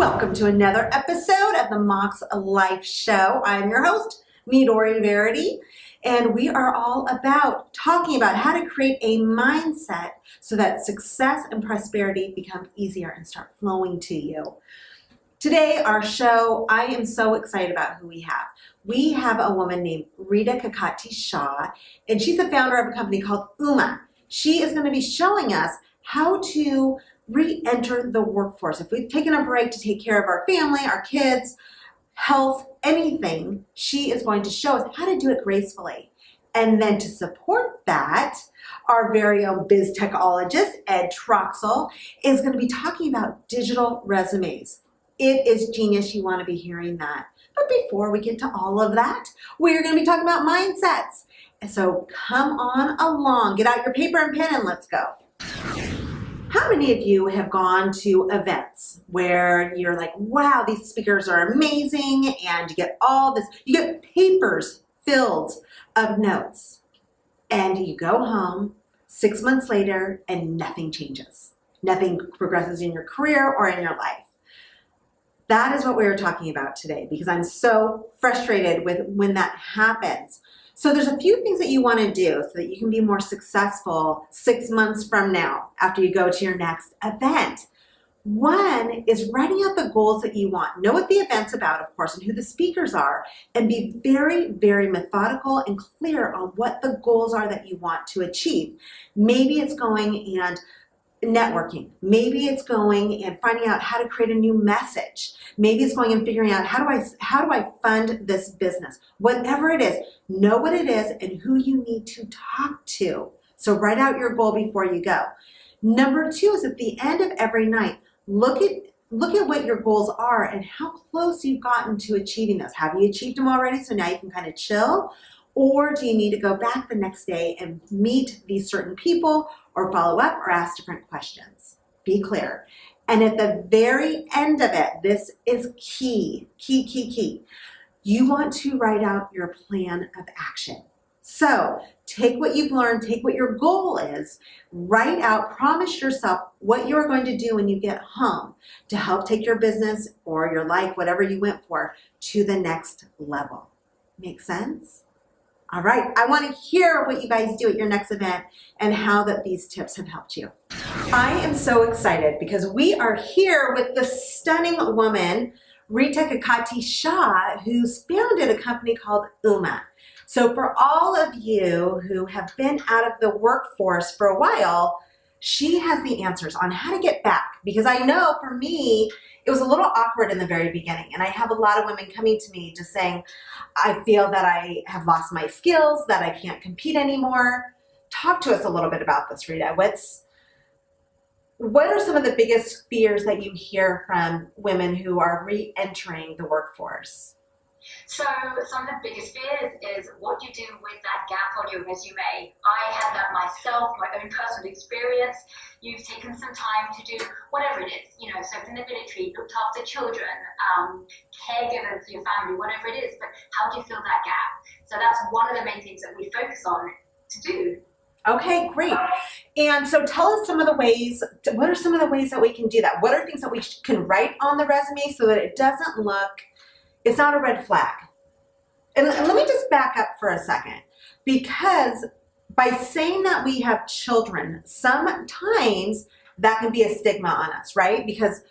Welcome to another episode of the MOX Life Show. I'm your host, Midori Verity, and we are all about talking about how to create a mindset so that success and prosperity become easier and start flowing to you. Today, our show, I am so excited about who we have. We have a woman named Rita Kakati-Shah, and she's the founder of a company called UMA. She is going to be showing us how to re-enter the workforce. If we've taken a break to take care of our family, our kids, health, anything, she is going to show us how to do it gracefully. And then to support that, our very own biz technologist, Ed Troxel, is going to be talking about digital resumes. It is genius. You want to be hearing that. But before we get to all of that, we're going to be talking about mindsets. And so come on along, get out your paper and pen and let's go. How many of you have gone to events where you're like, wow, these speakers are amazing, and you get all this, you get papers filled of notes, and you go home 6 months later and nothing changes. Nothing progresses in your career or in your life. That is what we are talking about today, because I'm so frustrated with when that happens. So there's a few things that you want to do so that you can be more successful 6 months from now after you go to your next event. One is writing out the goals that you want. Know what the event's about, of course, and who the speakers are, and be very, very methodical and clear on what the goals are that you want to achieve. Maybe it's going and networking. Maybe it's going and finding out how to create a new message. Maybe it's going and figuring out how do I fund this business. Whatever it is, know what it is and who you need to talk to. So write out your goal before you go. Number 2 is at the end of every night, look at what your goals are and how close you've gotten to achieving those. Have you achieved them already? So now you can kind of chill. Or do you need to go back the next day and meet these certain people or follow up or ask different questions? Be clear. And at the very end of it, this is key. You want to write out your plan of action. So take what you've learned, take what your goal is, write out, promise yourself what you're going to do when you get home to help take your business or your life, whatever you went for, to the next level. Make sense? All right, I want to hear what you guys do at your next event and how these tips have helped you. I am so excited because we are here with the stunning woman, Rita Kakati-Shah, who's founded a company called UMA. So for all of you who have been out of the workforce for a while, she has the answers on how to get back. Because I know for me, it was a little awkward in the very beginning. And I have a lot of women coming to me just saying, I feel that I have lost my skills, that I can't compete anymore. Talk to us a little bit about this, Rita. What are some of the biggest fears that you hear from women who are re-entering the workforce? So some of the biggest fears is what do you do with that gap on your resume? I had that myself, my own personal experience. You've taken some time to do whatever it is, served in the military, looked after children, caregiver for your family, whatever it is, but how do you fill that gap? So that's one of the main things that we focus on to do. Okay, great. And so tell us some of the ways, what are some of the ways that we can do that? What are things that we can write on the resume so that it doesn't look, it's not a red flag? And let me just back up for a second, because by saying that we have children, sometimes that can be a stigma on us, right? Because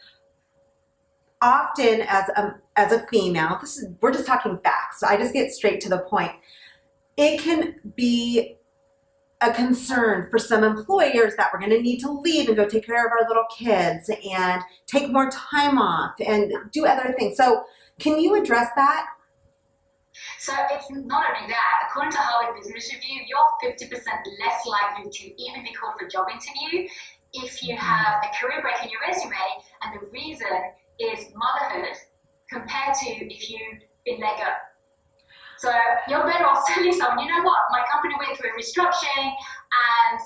often as a female, we're just talking facts, so I just get straight to the point. It can be a concern for some employers that we're going to need to leave and go take care of our little kids and take more time off and do other things. So can you address that? So it's not only that. According to Harvard Business Review, you're 50% less likely to even be called for a job interview if you have a career break in your resume, and the reason is motherhood compared to if you've been let go. So you're better off telling someone, you know what, my company went through a restructuring and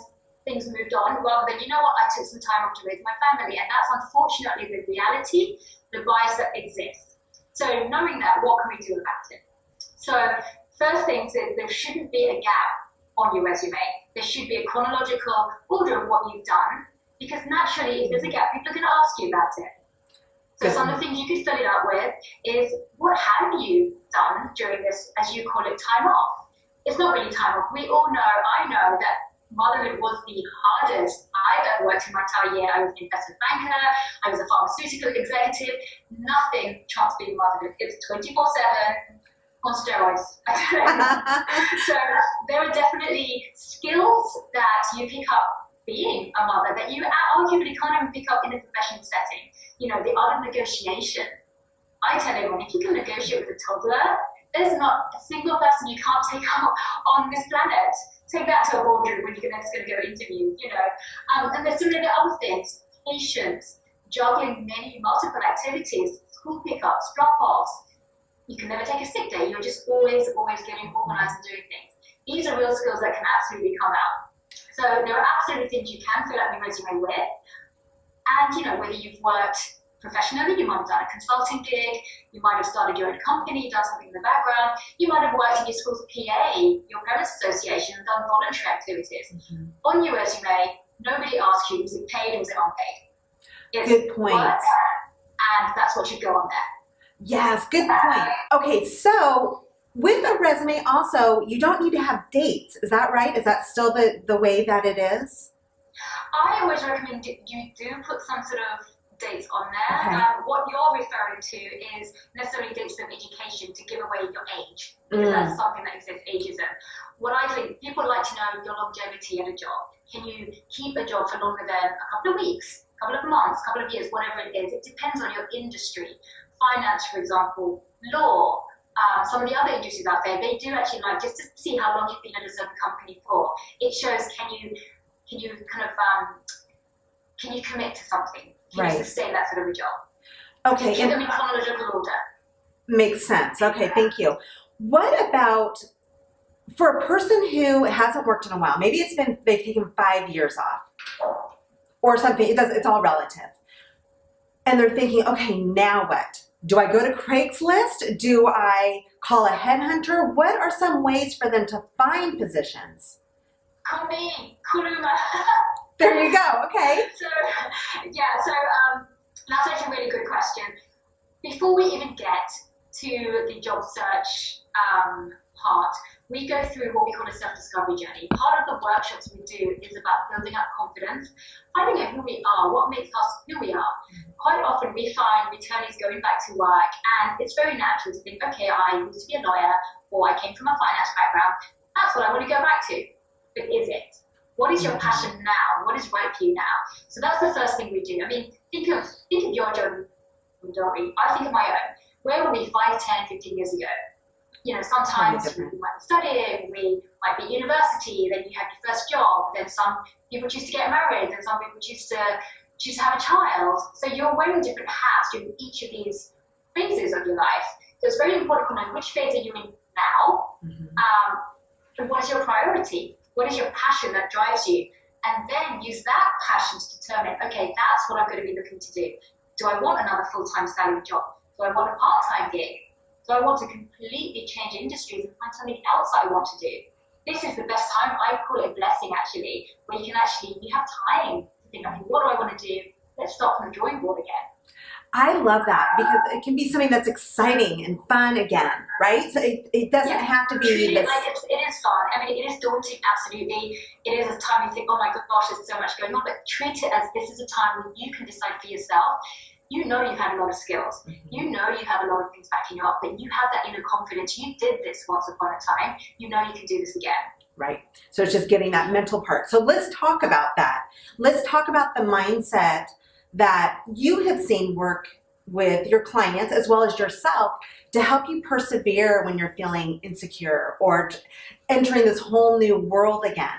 things moved on, rather than, you know what, I took some time off to raise my family. And that's unfortunately the reality, the bias that exists. So knowing that, what can we do about it? So first things is there shouldn't be a gap on your resume. There should be a chronological order of what you've done, because naturally if there's a gap, people are going to ask you about it. So some of the things you could fill it up with is, what have you done during this, as you call it, time off? It's not really time off. We all know, I know, that motherhood was the hardest I've ever worked in my entire year. I was an investment banker, I was a pharmaceutical executive. Nothing trumps being motherhood. It's 24/7 on steroids. So there are definitely skills that you pick up being a mother that you arguably can't even pick up in a professional setting. You know, the art of negotiation. I tell everyone, if you can negotiate with a toddler, there's not a single person you can't take out on this planet. Take that to a boardroom when you're next going to go interview, you know. And there's so many other things. Patience, juggling multiple activities, school pickups, drop-offs. You can never take a sick day. You're just always getting organized and doing things. These are real skills that can absolutely come out. So there are absolutely things you can fill out your resume with. And, you know, whether you've worked professionally, you might have done a consulting gig, you might have started your own company, done something in the background, you might have worked in your school's PA, your parents' association, and done voluntary activities. Mm-hmm. On your resume, nobody asks you, was it paid or was it unpaid? It's good point. Work, and that's what should go on there. Yes, good point. Okay, so with a resume also, you don't need to have dates. Is that right? Is that still the way that it is? I always recommend you do put some sort of dates on there. Okay. What you're referring to is necessarily dates of education to give away your age, because that's something that exists, ageism. What I think, people like to know your longevity at a job. Can you keep a job for longer than a couple of weeks, a couple of months, a couple of years, whatever it is? It depends on your industry. Finance, for example, law, some of the other industries out there, they do actually like just to see how long you've been at a certain company for. It shows can you commit to something? Can you sustain that sort of a job? Okay. Keep them in chronological order. Makes sense. Okay, thank you. What about for a person who hasn't worked in a while? Maybe they've taken 5 years off or something. It's all relative. And they're thinking, okay, now what? Do I go to Craigslist? Do I call a headhunter? What are some ways for them to find positions? Call me, Kuruma. There you go. Okay. So that's actually a really good question. Before we even get to the job search part, we go through what we call a self-discovery journey. Part of the workshops we do is about building up confidence, finding out who we are, what makes us who we are. Quite often we find returnees going back to work, and it's very natural to think, okay, I used to be a lawyer, or I came from a finance background. That's what I want to go back to. But is it? What is your passion now? What is right for you now? So that's the first thing we do. I mean, think of your journey. I think of my own. Where were we 5, 10, 15 years ago? You know, sometimes we might be studying, we might be at university, then you have your first job, then some people choose to get married, then some people choose to have a child. So you're wearing different hats during each of these phases of your life. So it's very important to know which phase are you in now, and what is your priority? What is your passion that drives you? And then use that passion to determine, okay, that's what I'm going to be looking to do. Do I want another full-time salary job? Do I want a part-time gig? Do I want to completely change industries and find something else I want to do? This is the best time. I call it a blessing, actually, where you have time to think, okay, what do I want to do? Let's start from the drawing board again. I love that because it can be something that's exciting and fun again, right? So it doesn't have to be this. It is fun. I mean, it is daunting, absolutely. It is a time you think, oh my gosh, there's so much going on, but treat it as this is a time when you can decide for yourself. You know you have a lot of skills. You know you have a lot of things backing you up, but you have that inner confidence. You did this once upon a time. You know you can do this again. Right. So it's just getting that mental part. So let's talk about that. Let's talk about the mindset that you have seen work with your clients as well as yourself to help you persevere when you're feeling insecure or entering this whole new world again.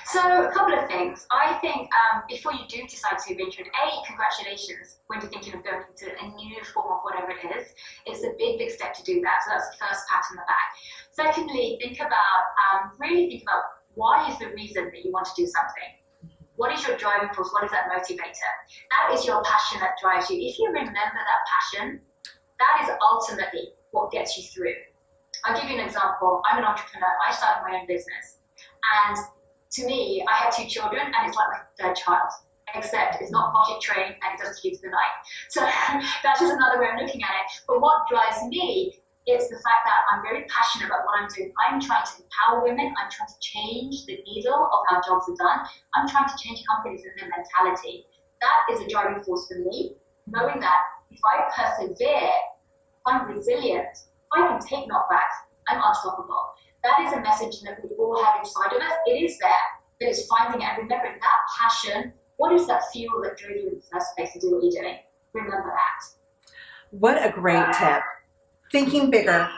So a couple of things. I think before you do decide to venture in, congratulations when you're thinking of going into a new form of whatever it is. It's a big, big step to do that. So that's the first pat on the back. Secondly, really think about why is the reason that you want to do something. What is your driving force? What is that motivator? That is your passion that drives you. If you remember that passion, that is ultimately what gets you through. I'll give you an example. I'm an entrepreneur. I started my own business. And to me, I have 2 children, and it's like my third child. I except it's not potty trained and it doesn't use the night. So that's just another way of looking at it. But what drives me is the fact that I'm very passionate about what I'm doing. I'm trying to empower women. I'm trying to change the needle of how jobs are done. I'm trying to change companies and their mentality. That is a driving force for me, knowing that if I persevere, I'm resilient, I can take knockbacks, I'm unstoppable. That is a message that we all have inside of us. It is there, but it's finding it and remembering that passion. What is that fuel that drove you in the first place to do what you're doing? Remember that. What a great tip. Thinking bigger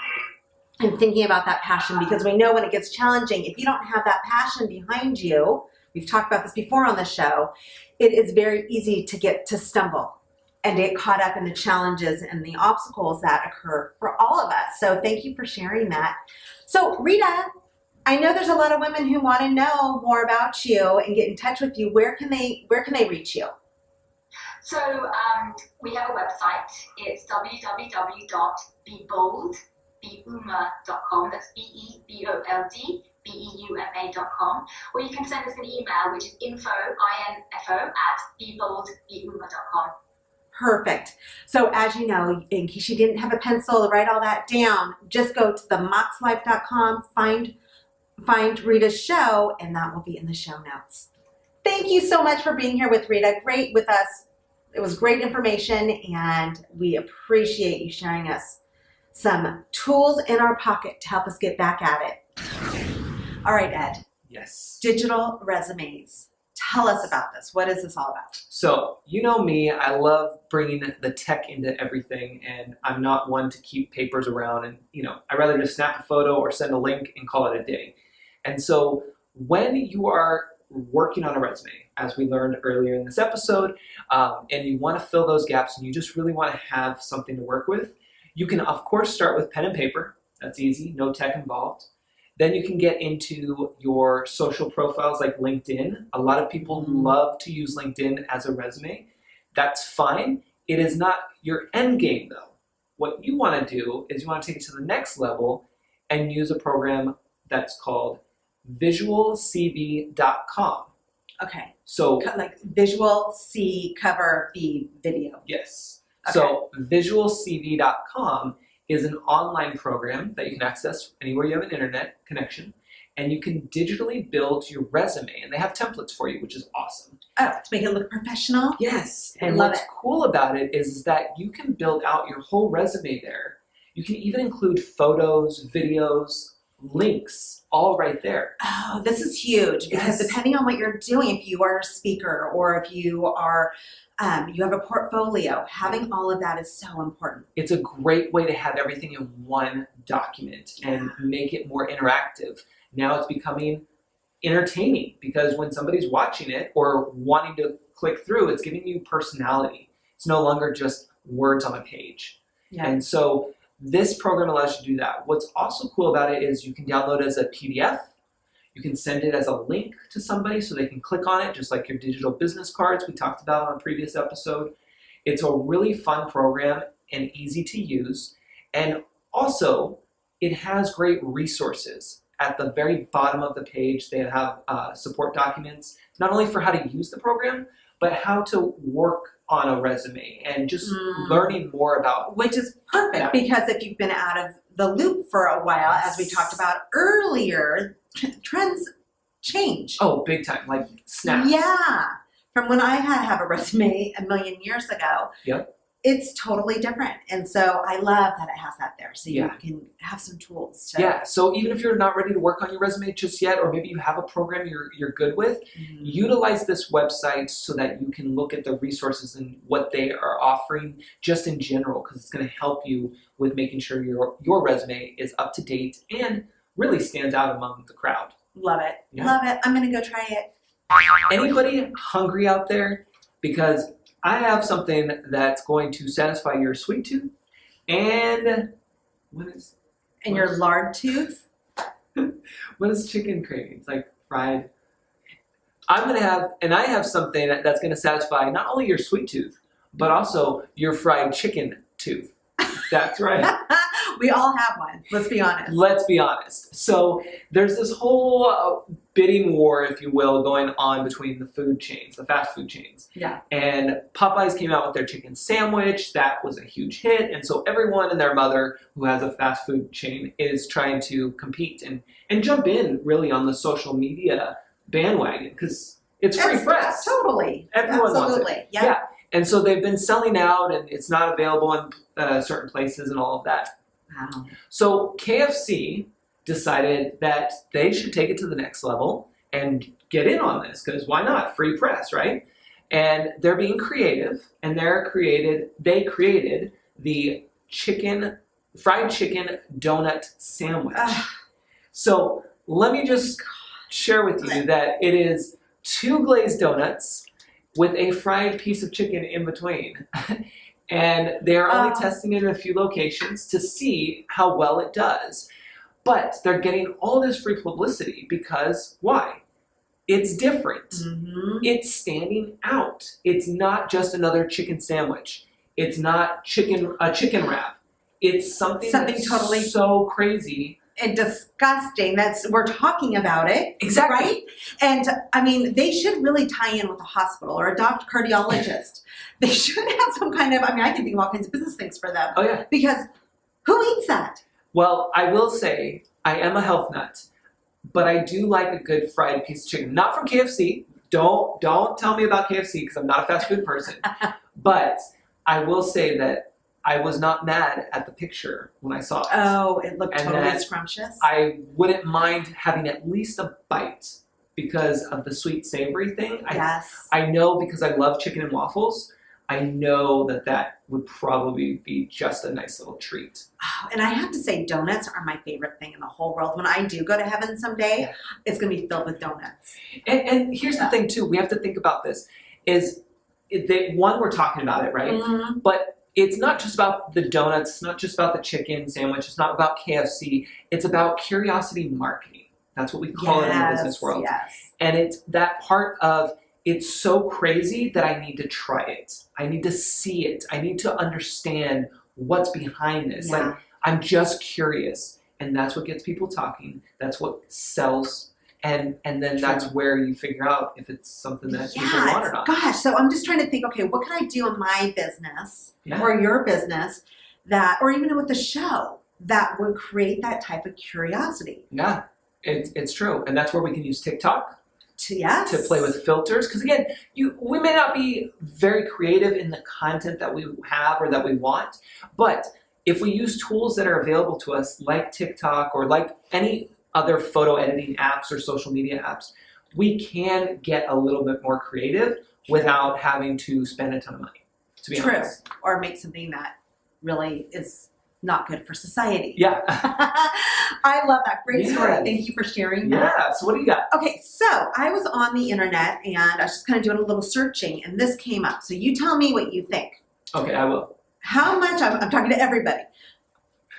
and thinking about that passion, because we know when it gets challenging, if you don't have that passion behind you, we've talked about this before on the show, it is very easy to stumble and get caught up in the challenges and the obstacles that occur for all of us. So thank you for sharing that. So Rita, I know there's a lot of women who want to know more about you and get in touch with you. Where can they reach you? So we have a website. It's www.bebold.com. That's BEBOLD.BEUMA.com. Or you can send us an email, which is info@bebold.com. Perfect. So as you know, in case you didn't have a pencil to write all that down, just go to the moxlife.com, find Rita's show, and that will be in the show notes. Thank you so much for being here with Rita. Great with us. It was great information, and we appreciate you sharing us some tools in our pocket to help us get back at it. All right, Ed. Yes. Digital resumes. Tell us about this. What is this all about? So, you know me, I love bringing the tech into everything, and I'm not one to keep papers around, and I'd rather just snap a photo or send a link and call it a day. And so when you are working on a resume, as we learned earlier in this episode, and you want to fill those gaps and you just really want to have something to work with, you can of course start with pen and paper. That's easy, no tech involved. Then you can get into your social profiles like LinkedIn. A lot of people love to use LinkedIn as a resume. That's fine. It is not your end game though. What you want to do is you want to take it to the next level and use a program that's called visualcv.com. Okay. So like visual C cover B video. Yes. Okay. So visualcv.com is an online program that you can access anywhere you have an internet connection, and you can digitally build your resume, and they have templates for you, which is awesome. Oh, to make it look professional? Yes. And Love what's it. cool about it is that you can build out your whole resume there. You can even include photos, videos, links, all right there. Oh, this is huge because Yes. depending on what you're doing, if you are a speaker or if you are, you have a portfolio, having all of that is so important. It's a great way to have everything in one document and make it more interactive. Now it's becoming entertaining because when somebody's watching it or wanting to click through, it's giving you personality. It's no longer just words on a page. Yeah. And so this program allows you to do that. What's also cool about it is you can download it as a PDF. You can send it as a link to somebody so they can click on it, just like your digital business cards we talked about on a previous episode. It's a really fun program and easy to use. And also, it has great resources. At the very bottom of the page, they have support documents, not only for how to use the program, but how to work on a resume and just learning more about. Which is perfect because if you've been out of the loop for a while, as we talked about earlier, trends change. Oh, big time, like snaps. Yeah. From when I had to have a resume a million years ago, Yep. it's totally different. And so I love that it has that there. So you Yeah. can have some tools. To, Yeah, so even if you're not ready to work on your resume just yet, or maybe you have a program you're good with, utilize this website so that you can look at the resources and what they are offering just in general, because it's going to help you with making sure your resume is up to date and really stands out among the crowd. Love it. Yeah. Love it. I'm going to go try it. Anybody hungry out there? Because I have something that's going to satisfy your sweet tooth and And your lard tooth? what is chicken cravings? Like fried. I have something that's going to satisfy not only your sweet tooth, but also your fried chicken tooth. That's right. We all have one. Let's be honest. Let's be honest. So there's this whole bidding war, if you will, going on between the food chains, the fast food chains. Yeah. And Popeyes came out with their chicken sandwich. That was a huge hit. And so everyone and their mother who has a fast food chain is trying to compete and jump in really on the social media bandwagon because it's free press. Totally. Everyone wants it. Yeah. And so they've been selling out and it's not available in certain places and all of that. Wow. So KFC decided that they should take it to the next level and get in on this because why not? Free press, right? And they're being creative and they created the fried chicken donut sandwich. So let me just share with you that it is 2 glazed donuts with a fried piece of chicken in between. And they're only testing it in a few locations to see how well it does. But they're getting all this free publicity because why? It's different. Mm-hmm. It's standing out. It's not just another chicken sandwich. It's not a chicken wrap. It's something that's totally so crazy and disgusting. We're talking about it. Exactly. Right? And I mean, they should really tie in with a hospital or a doctor, cardiologist. They should have some kind of, I can think of all kinds of business things for them. Oh yeah. Because who eats that? Well, I will say I am a health nut, but I do like a good fried piece of chicken. Not from KFC. Don't tell me about KFC because I'm not a fast food person. But I will say that I was not mad at the picture when I saw it. Oh, it looked And totally that scrumptious. I wouldn't mind having at least a bite because of the sweet savory thing. Yes. I know because I love chicken and waffles, I know that would probably be just a nice little treat. Oh, and I have to say, donuts are my favorite thing in the whole world. When I do go to heaven someday, it's going to be filled with donuts. And here's the thing, too. We have to think about this. One, we're talking about it, right? Mm-hmm. But it's not just about the donuts. It's not just about the chicken sandwich. It's not about KFC. It's about curiosity marketing. That's what we call it in the business world. Yes. And it's that part of it's so crazy that I need to try it. I need to see it. I need to understand what's behind this. Yeah. Like, I'm just curious. And that's what gets people talking. That's what sells. And then that's where you figure out if it's something that people want or not. Gosh, so I'm just trying to think, okay, what can I do in my business Yeah. or your business or even with the show that would create that type of curiosity? Yeah, it's true. And that's where we can use TikTok Yes. to play with filters. Because again, we may not be very creative in the content that we have or that we want, but if we use tools that are available to us like TikTok or like any other photo editing apps or social media apps, we can get a little bit more creative without having to spend a ton of money, to be honest. Or make something that really is not good for society. Yeah. I love that. Great story. Thank you for sharing that. Yeah. So what do you got? Okay, so I was on the internet and I was just kind of doing a little searching and this came up. So you tell me what you think. Okay, I will. How much, I'm talking to everybody,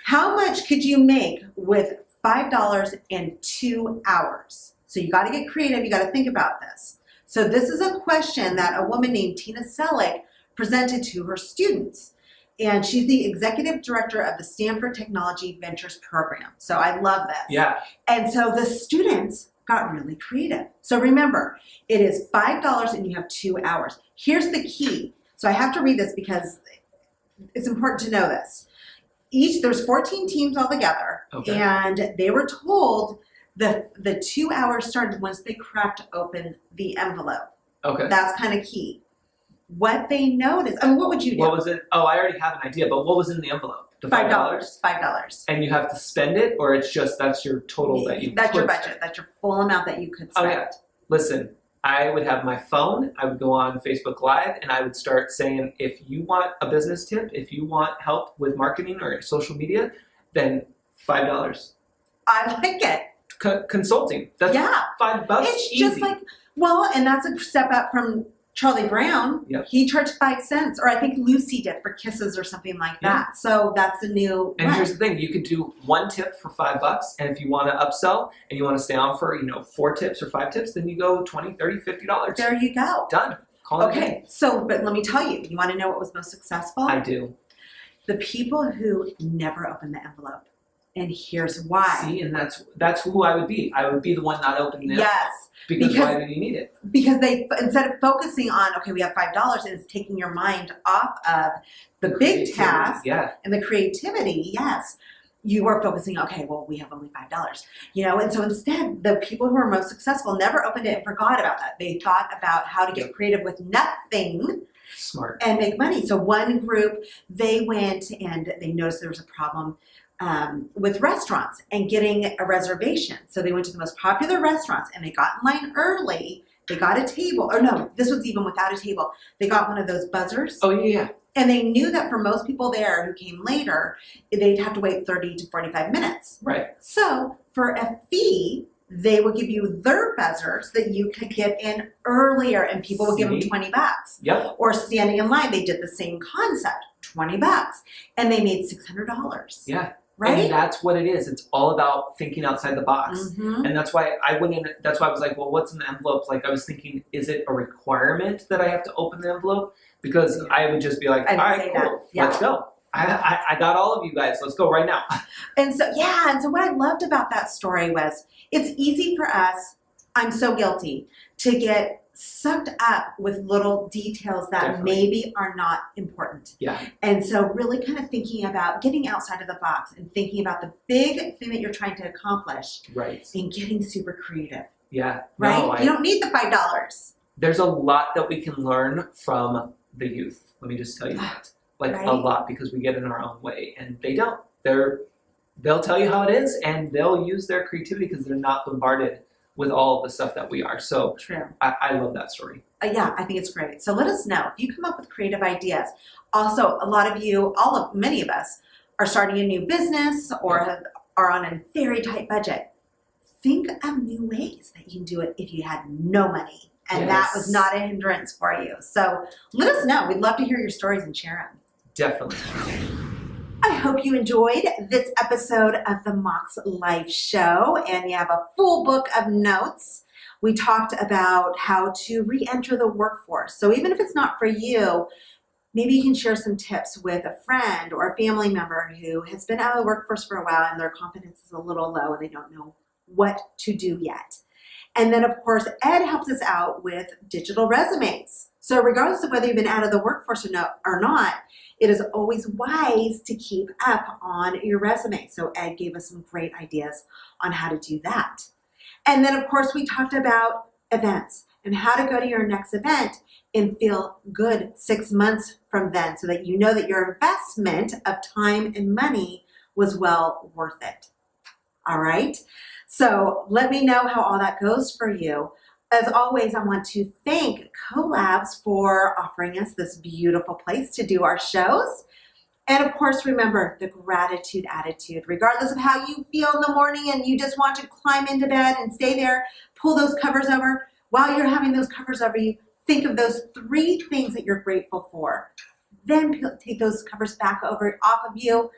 how much could you make with $5 in 2 hours? So you got to get creative. You got to think about this. So this is a question that a woman named Tina Selleck presented to her students. And she's the executive director of the Stanford Technology Ventures Program. So I love this. Yeah. And so the students got really creative. So remember, it is $5 and you have 2 hours. Here's the key. So I have to read this because it's important to know this. There's 14 teams altogether, and they were told the 2 hours started once they cracked open the envelope. Okay. That's kind of key. What they noticed, what would you do? What was it? Oh, I already have an idea, but what was in the envelope? The $5. $5. And you have to spend it, or it's just that's your total that you That's your budget. That's your full amount that you could spend. Okay. Listen, I would have my phone, I would go on Facebook Live, and I would start saying, if you want a business tip, if you want help with marketing or social media, then $5. I like it. Consulting. That's $5. It's easy. just like, and that's a step up from Charlie Brown. Yep. He charged 5 cents, or I think Lucy did for kisses or something like that. So that's the new. And here's the thing: you could do one tip for $5, and if you want to upsell and you want to stay on for 4 tips or 5 tips, then you go $20, $30, $50. There you go. Done. Call it okay. So, but let me tell you, you want to know what was most successful? I do. The people who never open the envelope. And here's why. See, and that's who I would be. I would be the one not opening it. Yes. Because why do you need it? Because they, instead of focusing on, okay, we have $5, it's taking your mind off of the big task and the creativity. Yes. You are focusing, okay, well, we have only $5, and so instead, the people who are most successful never opened it and forgot about that. They thought about how to get creative with nothing. Smart. And make money. So one group, they went and they noticed there was a problem with restaurants and getting a reservation. So they went to the most popular restaurants and they got in line early. They got a table, or no, this was even without a table. They got one of those buzzers. Oh, yeah. And they knew that for most people there who came later, they'd have to wait 30 to 45 minutes. Right. So for a fee, they will give you their buzzer so that you could get in earlier, and people will give them $20. Yep. Or standing in line, they did the same concept, $20, and they made $600. Yeah. Right? And that's what it is. It's all about thinking outside the box. Mm-hmm. And that's why I went in, that's why I was like, well, what's in the envelope? Like, I was thinking, is it a requirement that I have to open the envelope? Because I would just be like, all right, cool, let's go. I got all of you guys. Let's go right now. And so what I loved about that story was it's easy for us, I'm so guilty, to get sucked up with little details that maybe are not important. Yeah. And so really kind of thinking about getting outside of the box and thinking about the big thing that you're trying to accomplish. Right. And getting super creative. Yeah. Right? No, you don't need the $5. There's a lot that we can learn from the youth. Let me just tell you that. Like a lot, because we get in our own way and they don't. They'll tell you how it is and they'll use their creativity because they're not bombarded with all of the stuff that we are. So true. I love that story. Yeah, I think it's great. So let us know if you come up with creative ideas. Also, a lot of you, many of us are starting a new business or are on a very tight budget. Think of new ways that you can do it if you had no money and that was not a hindrance for you. So let us know. We'd love to hear your stories and share them. Definitely. I hope you enjoyed this episode of the MOX Life Show, and you have a full book of notes. We talked about how to re-enter the workforce. So even if it's not for you, maybe you can share some tips with a friend or a family member who has been out of the workforce for a while and their confidence is a little low and they don't know what to do yet. And then, of course, Ed helps us out with digital resumes. So regardless of whether you've been out of the workforce or not, it is always wise to keep up on your resume. So Ed gave us some great ideas on how to do that. And then, of course, we talked about events and how to go to your next event and feel good 6 months from then so that you know that your investment of time and money was well worth it. All right? So let me know how all that goes for you. As always, I want to thank Collabs for offering us this beautiful place to do our shows. And of course, remember the gratitude attitude. Regardless of how you feel in the morning and you just want to climb into bed and stay there, pull those covers over. While you're having those covers over you, think of those 3 things that you're grateful for. Then take those covers back over off of you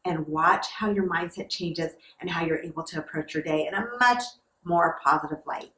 and watch how your mindset changes and how you're able to approach your day in a much more positive light.